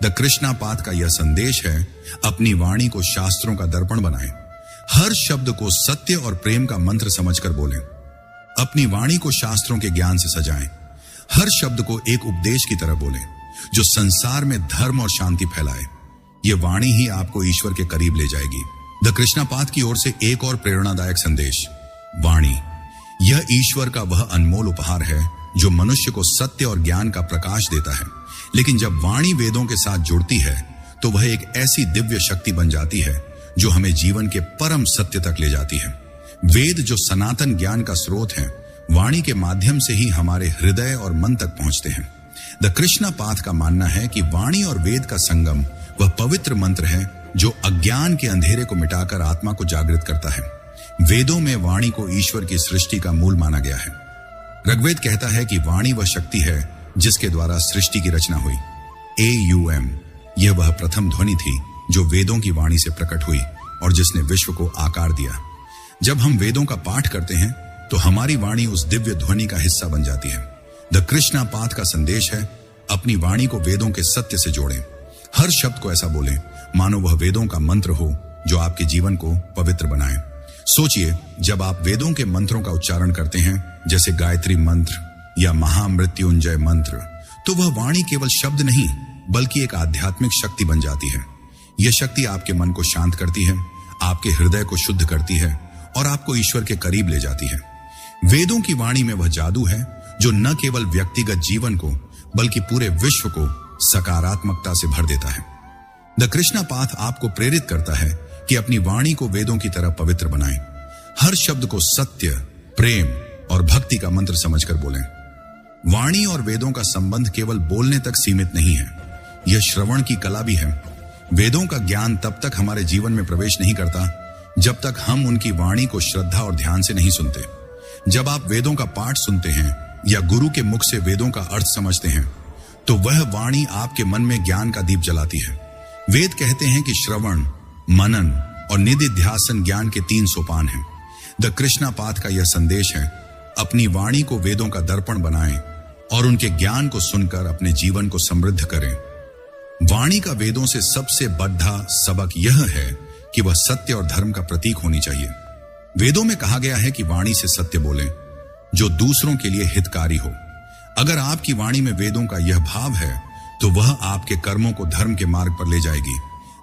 द कृष्णापाथ का यह संदेश है, अपनी वाणी को शास्त्रों का दर्पण बनाएं। हर शब्द को सत्य और प्रेम का मंत्र समझकर बोलें। अपनी वाणी को शास्त्रों के ज्ञान से सजाएं। हर शब्द को एक उपदेश की तरह बोलें जो संसार में धर्म और शांति फैलाए। यह वाणी ही आपको ईश्वर के करीब ले जाएगी। द कृष्णा पाथ की ओर से एक और प्रेरणादायक संदेश। वाणी, यह ईश्वर का वह अनमोल उपहार है जो मनुष्य को सत्य और ज्ञान का प्रकाश देता है। लेकिन जब वाणी वेदों के साथ जुड़ती है तो वह एक ऐसी दिव्य शक्ति बन जाती है जो हमें जीवन के परम सत्य तक ले जाती है। वेद जो सनातन ज्ञान का स्रोत है, वाणी के माध्यम से ही हमारे हृदय और मन तक पहुंचते हैं। द कृष्णा पाथ का मानना है कि वाणी और वेद का संगम वह पवित्र मंत्र है जो अज्ञान के अंधेरे को मिटाकर आत्मा को जागृत करता है। वेदों में वाणी को ईश्वर की सृष्टि का मूल माना गया है। ऋग्वेद कहता है कि वाणी वह शक्ति है जिसके द्वारा सृष्टि की रचना हुई। AUM, यह वह प्रथम ध्वनि थी जो वेदों की वाणी से प्रकट हुई और जिसने विश्व को आकार दिया। जब हम वेदों का पाठ करते हैं तो हमारी वाणी उस दिव्य ध्वनि का हिस्सा बन जाती है। द कृष्णा पाथ का संदेश है, अपनी वाणी को वेदों के सत्य से जोड़ें। हर शब्द को ऐसा बोलें मानो वह वेदों का मंत्र हो जो आपके जीवन को पवित्र बनाए। सोचिए, जब आप वेदों के मंत्रों का उच्चारण करते हैं, जैसे गायत्री मंत्र या महामृत्युंजय मंत्र, तो वह वाणी केवल शब्द नहीं बल्कि एक आध्यात्मिक शक्ति बन जाती है। यह शक्ति आपके मन को शांत करती है, आपके हृदय को शुद्ध करती है और आपको ईश्वर के करीब ले जाती है। वेदों की वाणी में वह जादू है जो न केवल व्यक्तिगत जीवन को बल्कि पूरे विश्व को सकारात्मकता से भर देता है। द कृष्णा पाथ आपको प्रेरित करता है कि अपनी वाणी को वेदों की तरह पवित्र बनाएं। हर शब्द को सत्य, प्रेम और भक्ति का मंत्र समझकर बोलें। वाणी और वेदों का संबंध केवल बोलने तक सीमित नहीं है, यह श्रवण की कला भी है। वेदों का ज्ञान तब तक हमारे जीवन में प्रवेश नहीं करता जब तक हम उनकी वाणी को श्रद्धा और ध्यान से नहीं सुनते। जब आप वेदों का पाठ सुनते हैं या गुरु के मुख से वेदों का अर्थ समझते हैं तो वह वाणी आपके मन में ज्ञान का दीप जलाती है। वेद कहते हैं कि श्रवण, मनन और निधिध्यासन ज्ञान के 3 सोपान हैं। द कृष्णा पाथ का यह संदेश है, अपनी वाणी को वेदों का दर्पण बनाएं और उनके ज्ञान को सुनकर अपने जीवन को समृद्ध करें। वाणी का वेदों से सबसे बड़ा सबक यह है कि वह सत्य और धर्म का प्रतीक होनी चाहिए। वेदों में कहा गया है कि वाणी से सत्य बोलें जो दूसरों के लिए हितकारी हो। अगर आपकी वाणी में वेदों का यह भाव है तो वह आपके कर्मों को धर्म के मार्ग पर ले जाएगी।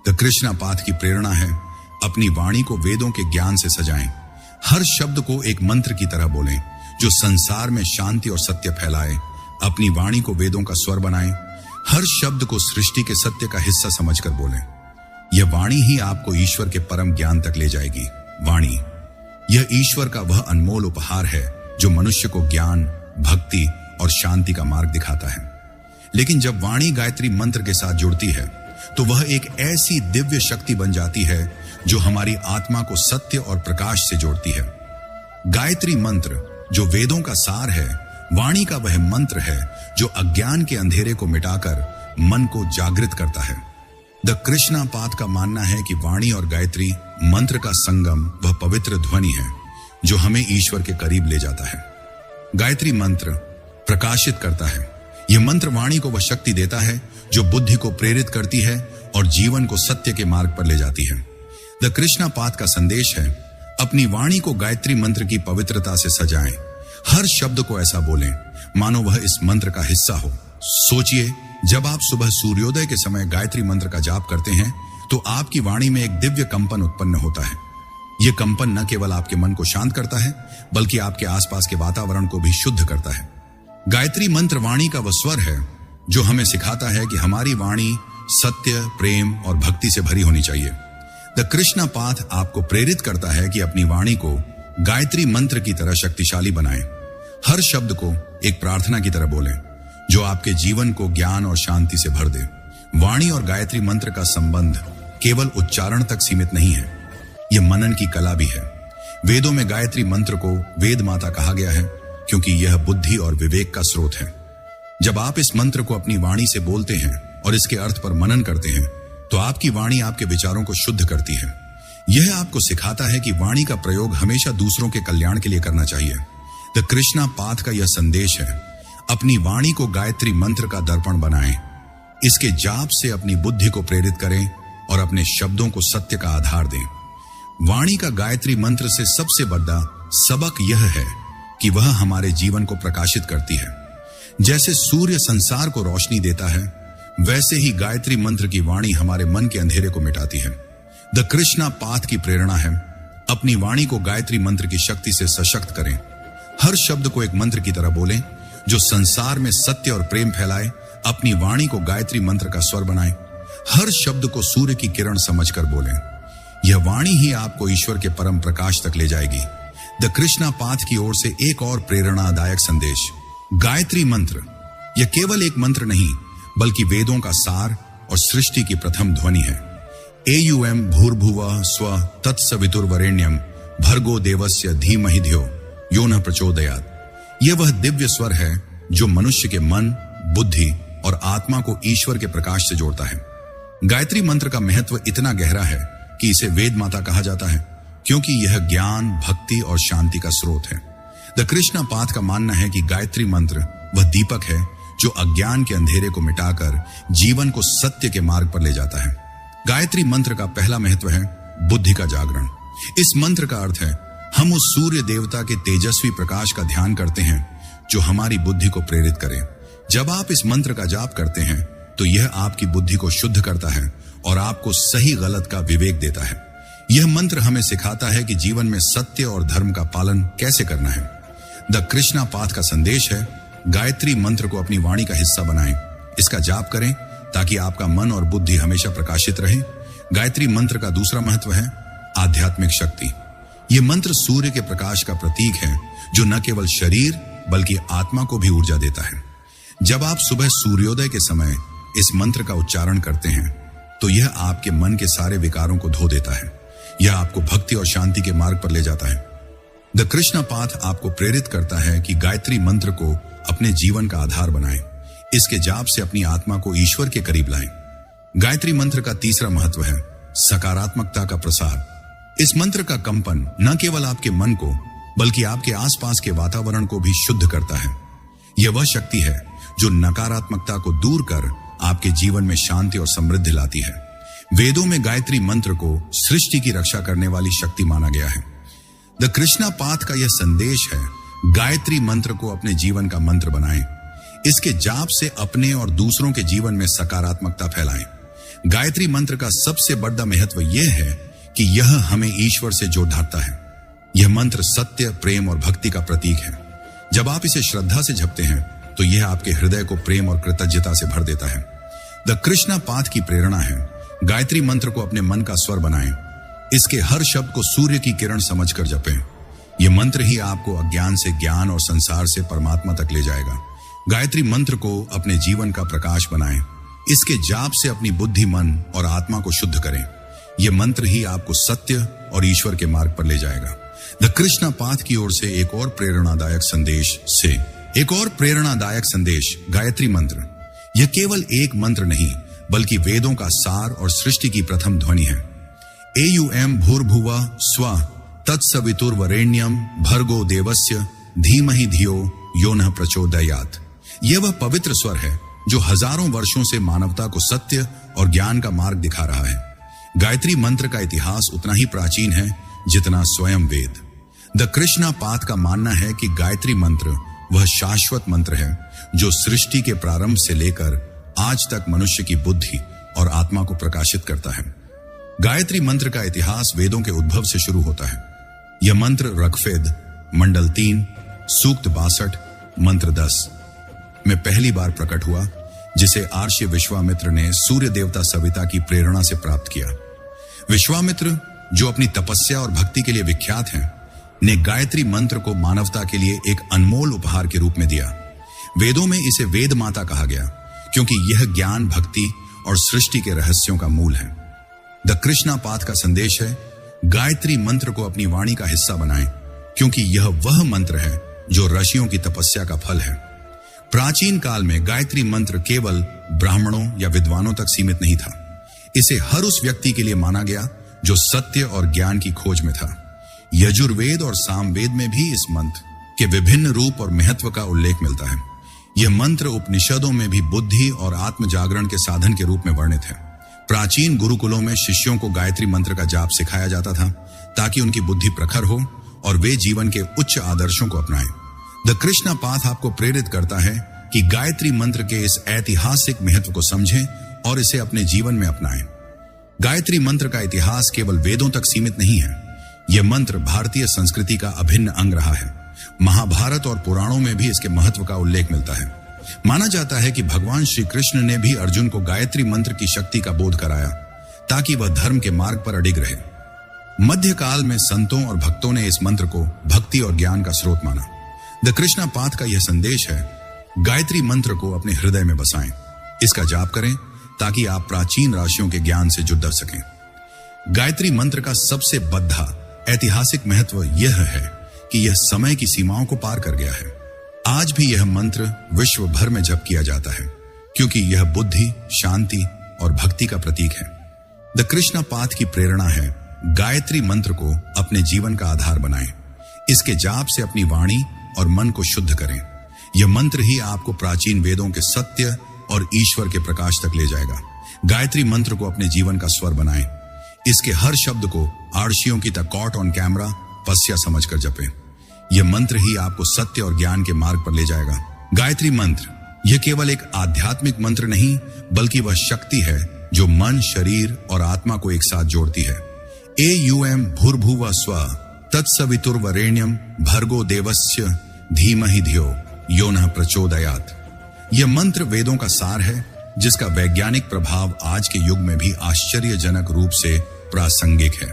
द कृष्णा पाथ की प्रेरणा है, अपनी वाणी को वेदों के ज्ञान से सजाएं। हर शब्द को एक मंत्र की तरह बोलें जो संसार में शांति और सत्य फैलाए। अपनी वाणी को वेदों का स्वर बनाएं। हर शब्द को सृष्टि के सत्य का हिस्सा समझकर बोलें। यह वाणी ही आपको ईश्वर के परम ज्ञान तक ले जाएगी। वाणी, यह ईश्वर का वह अनमोल उपहार है जो मनुष्य को ज्ञान, भक्ति और शांति का मार्ग दिखाता है। लेकिन जब वाणी गायत्री मंत्र के साथ जुड़ती है तो वह एक ऐसी दिव्य शक्ति बन जाती है जो हमारी आत्मा को सत्य और प्रकाश से जोड़ती है। गायत्री मंत्र जो वेदों का सार है, वाणी का वह मंत्र है जो अज्ञान के अंधेरे को मिटाकर मन को जागृत करता है। द कृष्णा पाथ का मानना है कि वाणी और गायत्री मंत्र का संगम वह पवित्र ध्वनि है जो हमें ईश्वर के करीब ले जाता है। गायत्री मंत्र प्रकाशित करता है। यह मंत्र वाणी को वह शक्ति देता है जो बुद्धि को प्रेरित करती है और जीवन को सत्य के मार्ग पर ले जाती है। द कृष्णा पाथ का संदेश है, अपनी वाणी को गायत्री मंत्र की पवित्रता से सजाएं। हर शब्द को ऐसा बोलें मानो वह इस मंत्र का हिस्सा हो। सोचिए, जब आप सुबह सूर्योदय के समय गायत्री मंत्र का जाप करते हैं तो आपकी वाणी में एक दिव्य कंपन उत्पन्न होता है। यह कंपन न केवल आपके मन को शांत करता है बल्कि आपके आसपास के वातावरण को भी शुद्ध करता है। गायत्री मंत्र वाणी का वह स्वर है जो हमें सिखाता है कि हमारी वाणी सत्य, प्रेम और भक्ति से भरी होनी चाहिए। द कृष्णा पाथ आपको प्रेरित करता है कि अपनी वाणी को गायत्री मंत्र की तरह शक्तिशाली बनाएं। हर शब्द को एक प्रार्थना की तरह बोलें जो आपके जीवन को ज्ञान और शांति से भर दे। वाणी और गायत्री मंत्र का संबंध केवल उच्चारण तक सीमित नहीं है, यह मनन की कला भी है। वेदों में गायत्री मंत्र को वेद माता कहा गया है क्योंकि यह बुद्धि और विवेक का स्रोत है। जब आप इस मंत्र को अपनी वाणी से बोलते हैं और इसके अर्थ पर मनन करते हैं तो आपकी वाणी आपके विचारों को शुद्ध करती है। यह आपको सिखाता है कि वाणी का प्रयोग हमेशा दूसरों के कल्याण के लिए करना चाहिए। द कृष्णा पाथ का यह संदेश है, अपनी वाणी को गायत्री मंत्र का दर्पण बनाएं। इसके जाप से अपनी बुद्धि को प्रेरित करें और अपने शब्दों को सत्य का आधार दें। वाणी का गायत्री मंत्र से सबसे बड़ा सबक यह है कि वह हमारे जीवन को प्रकाशित करती है। जैसे सूर्य संसार को रोशनी देता है, वैसे ही गायत्री मंत्र की वाणी हमारे मन के अंधेरे को मिटाती है। द कृष्णा पाथ की प्रेरणा है, अपनी वाणी को गायत्री मंत्र की शक्ति से सशक्त करें। हर शब्द को एक मंत्र की तरह बोलें जो संसार में सत्य और प्रेम फैलाए। अपनी वाणी को गायत्री मंत्र का स्वर बनाएं। हर शब्द को सूर्य की किरण समझकर बोलें। यह वाणी ही आपको ईश्वर के परम प्रकाश तक ले जाएगी। द कृष्णा पाथ की ओर से एक और प्रेरणादायक संदेश। गायत्री मंत्र यह केवल एक मंत्र नहीं, बल्कि वेदों का सार और सृष्टि की प्रथम ध्वनि है। एयुएम भूर्भुवः स्वः तत्सवितुर्वरेण्यम भर्गो देवस्य धीमहि धियो यो न प्रचोदयात्। यह वह दिव्य स्वर है जो मनुष्य के मन, बुद्धि और आत्मा को ईश्वर के प्रकाश से जोड़ता है। गायत्री मंत्र का महत्व इतना गहरा है कि इसे वेद माता कहा जाता है, क्योंकि यह ज्ञान, भक्ति और शांति का स्रोत है। द कृष्णा पाथ का मानना है कि गायत्री मंत्र वह दीपक है जो अज्ञान के अंधेरे को मिटाकर जीवन को सत्य के मार्ग पर ले जाता है। गायत्री मंत्र का पहला महत्व है बुद्धि का जागरण। इस मंत्र का अर्थ है हम उस सूर्य देवता के तेजस्वी प्रकाश का ध्यान करते हैं जो हमारी बुद्धि को प्रेरित करे। जब आप इस मंत्र का जाप करते हैं तो यह आपकी बुद्धि को शुद्ध करता है और आपको सही गलत का विवेक देता है। यह मंत्र हमें सिखाता है कि जीवन में सत्य और धर्म का पालन कैसे करना है। द कृष्णा पाथ का संदेश है गायत्री मंत्र को अपनी वाणी का हिस्सा बनाएं। इसका जाप करें ताकि आपका मन और बुद्धि हमेशा प्रकाशित रहे। गायत्री मंत्र का दूसरा महत्व है आध्यात्मिक शक्ति। यह मंत्र सूर्य के प्रकाश का प्रतीक है जो न केवल शरीर बल्कि आत्मा को भी ऊर्जा देता है। जब आप सुबह सूर्योदय के समय इस मंत्र का उच्चारण करते हैं तो यह आपके मन के सारे विकारों को धो देता है। यह आपको भक्ति और शांति के मार्ग पर ले जाता है। द कृष्णा पाथ आपको प्रेरित करता है कि गायत्री मंत्र को अपने जीवन का आधार बनाएं। इसके जाप से अपनी आत्मा को ईश्वर के करीब लाएं। गायत्री मंत्र का तीसरा महत्व है सकारात्मकता का प्रसार। इस मंत्र का कंपन न केवल आपके मन को बल्कि आपके आसपास के वातावरण को भी शुद्ध करता है। यह वह शक्ति है जो नकारात्मकता को दूर कर आपके जीवन में शांति और समृद्धि लाती है। वेदों में गायत्री मंत्र को सृष्टि की रक्षा करने वाली शक्ति माना गया है। द कृष्णा पाथ का यह संदेश है गायत्री मंत्र को अपने जीवन का मंत्र बनाएं। इसके जाप से अपने और दूसरों के जीवन में सकारात्मकता फैलाएं। गायत्री मंत्र का सबसे बड़ा महत्व यह है कि यह हमें ईश्वर से जोड़ ढाता है। यह मंत्र सत्य, प्रेम और भक्ति का प्रतीक है। जब आप इसे श्रद्धा से जपते हैं तो यह आपके हृदय को प्रेम और कृतज्ञता से भर देता है। द कृष्णा पाथ की प्रेरणा है गायत्री मंत्र को अपने मन का स्वर बनाएं। इसके हर शब्द को सूर्य की किरण समझकर जपें। यह मंत्र ही आपको अज्ञान से ज्ञान और संसार से परमात्मा तक ले जाएगा। गायत्री मंत्र को अपने जीवन का प्रकाश बनाएं। इसके जाप से अपनी बुद्धि, मन और आत्मा को शुद्ध करें। यह मंत्र ही आपको सत्य और ईश्वर के मार्ग पर ले जाएगा। द कृष्णा पाथ की ओर से एक और प्रेरणादायक संदेश गायत्री मंत्र। यह केवल एक मंत्र नहीं बल्कि वेदों का सार और सृष्टि की प्रथम ध्वनि है। एयुएम भूर्भुवः स्वः तत्सवितुर्वरेण्यम भर्गो देवस्य धीमहि धियो यो न प्रचोदयात्। यह वह पवित्र स्वर है जो हजारों वर्षों से मानवता को सत्य और ज्ञान का मार्ग दिखा रहा है। गायत्री मंत्र का इतिहास उतना ही प्राचीन है जितना स्वयं वेद। द कृष्णा पाथ का मानना है कि गायत्री मंत्र वह शाश्वत मंत्र है जो सृष्टि के प्रारंभ से लेकर आज तक मनुष्य की बुद्धि और आत्मा को प्रकाशित करता है। गायत्री मंत्र का इतिहास वेदों के उद्भव से शुरू होता है। यह मंत्र ऋग्वेद मंडल 3 सूक्त 62 मंत्र 10 में पहली बार प्रकट हुआ, जिसे आर्षि विश्वामित्र ने सूर्य देवता सविता की प्रेरणा से प्राप्त किया। विश्वामित्र, जो अपनी तपस्या और भक्ति के लिए विख्यात हैं, ने गायत्री मंत्र को मानवता के लिए एक अनमोल उपहार के रूप में दिया। वेदों में इसे वेद माता कहा गया क्योंकि यह ज्ञान, भक्ति और सृष्टि के रहस्यों का मूल है। द कृष्णा पाथ का संदेश है गायत्री मंत्र को अपनी वाणी का हिस्सा बनाएं, क्योंकि यह वह मंत्र है जो ऋषियों की तपस्या का फल है। प्राचीन काल में गायत्री मंत्र केवल ब्राह्मणों या विद्वानों तक सीमित नहीं था। इसे हर उस व्यक्ति के लिए माना गया जो सत्य और ज्ञान की खोज में था। यजुर्वेद और सामवेद में भी इस मंत्र के विभिन्न रूप और महत्व का उल्लेख मिलता है। यह मंत्र उपनिषदों में भी बुद्धि और आत्म जागरण के साधन के रूप में वर्णित है। प्राचीन गुरुकुलों में शिष्यों को गायत्री मंत्र का जाप सिखाया जाता था ताकि उनकी बुद्धि प्रखर हो और वे जीवन के उच्च आदर्शों को अपनाएं। द कृष्णा पाथ आपको प्रेरित करता है कि गायत्री मंत्र के इस ऐतिहासिक महत्व को समझें और इसे अपने जीवन में अपनाएं। गायत्री मंत्र का इतिहास केवल वेदों तक सीमित नहीं है। यह मंत्र भारतीय संस्कृति का अभिन्न अंग रहा है। महाभारत और पुराणों में भी इसके महत्व का उल्लेख मिलता है। माना जाता है कि भगवान श्री कृष्ण ने भी अर्जुन को गायत्री मंत्र की शक्ति का बोध कराया ताकि वह धर्म के मार्ग पर अडिग रहे। मध्यकाल में संतों और भक्तों ने इस मंत्र को भक्ति और ज्ञान का स्रोत माना। द कृष्णा पाथ का यह संदेश है, गायत्री मंत्र को अपने हृदय में बसाएं, इसका जाप करें ताकि आप प्राचीन राशियों के ज्ञान से जुड़ सकें। गायत्री मंत्र का सबसे बद्धा ऐतिहासिक महत्व यह है कि यह समय की सीमाओं को पार कर गया है। आज भी यह मंत्र विश्व भर में जप किया जाता है क्योंकि यह बुद्धि, शांति और भक्ति का प्रतीक है। द कृष्णा पाथ की प्रेरणा है, गायत्री मंत्र को अपने जीवन का आधार बनाएं। इसके जाप से अपनी वाणी और मन को शुद्ध करें। यह मंत्र ही आपको प्राचीन वेदों के सत्य और ईश्वर के प्रकाश तक ले जाएगा। गायत्री मंत्र को अपने जीवन का स्वर बनाएं। इसके हर शब्द को आरशियों की तरह कॉट ऑन कैमरा पस्या समझकर जपें। यह मंत्र ही आपको सत्य और ज्ञान के मार्ग पर ले जाएगा। गायत्री मंत्र यह केवल एक आध्यात्मिक मंत्र नहीं, बल्कि वह शक्ति है जो मन, शरीर और आत्मा को एक साथ जोड़ती है। एयुएम भूर्भुवः स्वः तत्सवितुर्वरेण्यम भर्गो देवस्य धीमहि धियो यो नः प्रचोदयात्। यह मंत्र वेदों का सार है जिसका वैज्ञानिक प्रभाव आज के युग में भी आश्चर्यजनक रूप से प्रासंगिक है।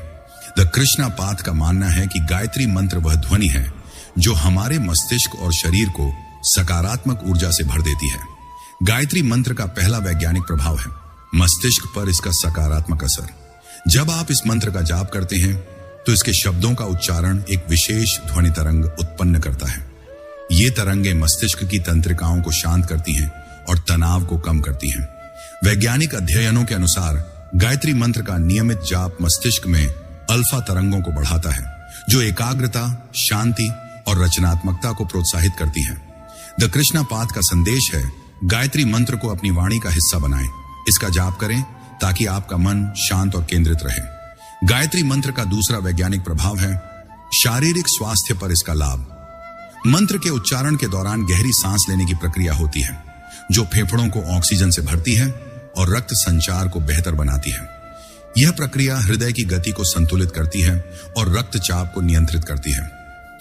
द कृष्णा पाथ का मानना है कि गायत्री मंत्र वह ध्वनि है जो हमारे मस्तिष्क और शरीर को सकारात्मक ऊर्जा से भर देती है। गायत्री मंत्र का पहला वैज्ञानिक प्रभाव है मस्तिष्क पर इसका सकारात्मक असर। जब आप इस मंत्र का जाप करते हैं तो इसके शब्दों का उच्चारण एक विशेष ध्वनि तरंग उत्पन्न करता है। ये तरंगे मस्तिष्क की तंत्रिकाओं को शांत करती हैं और तनाव को कम करती हैं। वैज्ञानिक अध्ययनों के अनुसार गायत्री मंत्र का नियमित जाप मस्तिष्क में अल्फा तरंगों को बढ़ाता है जो एकाग्रता, शांति और रचनात्मकता को प्रोत्साहित करती है। द कृष्णा पाथ का संदेश है, गायत्री मंत्र को अपनी वाणी का हिस्सा बनाएं। इसका जाप करें ताकि आपका मन शांत और केंद्रित रहे। गायत्री मंत्र का दूसरा वैज्ञानिक प्रभाव है शारीरिक स्वास्थ्य पर इसका लाभ। मंत्र के उच्चारण के दौरान गहरी सांस लेने की प्रक्रिया होती है जो फेफड़ों को ऑक्सीजन से भरती है और रक्त संचार को बेहतर बनाती है। यह प्रक्रिया हृदय की गति को संतुलित करती है और रक्तचाप को नियंत्रित करती है।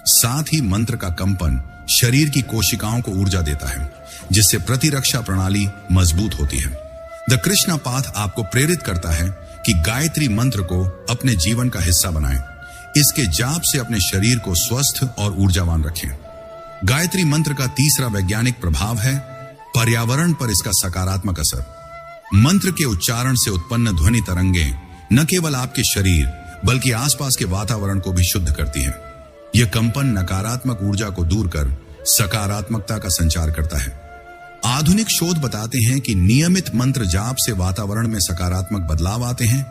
साथ ही मंत्र का कंपन शरीर की कोशिकाओं को ऊर्जा देता है जिससे प्रतिरक्षा प्रणाली मजबूत होती है। द कृष्णा पाथ आपको प्रेरित करता है कि गायत्री मंत्र को अपने जीवन का हिस्सा बनाएं। इसके जाप से अपने शरीर को स्वस्थ और ऊर्जावान रखें। गायत्री मंत्र का तीसरा वैज्ञानिक प्रभाव है पर्यावरण पर इसका सकारात्मक असर। मंत्र के उच्चारण से उत्पन्न ध्वनि तरंगे न केवल आपके शरीर बल्कि आसपास के वातावरण को भी शुद्ध करती हैं। यह कंपन नकारात्मक ऊर्जा को दूर कर सकारात्मकता का संचार करता है। आधुनिक शोध बताते हैं कि नियमित मंत्र जाप से वातावरण में सकारात्मक बदलाव आते हैं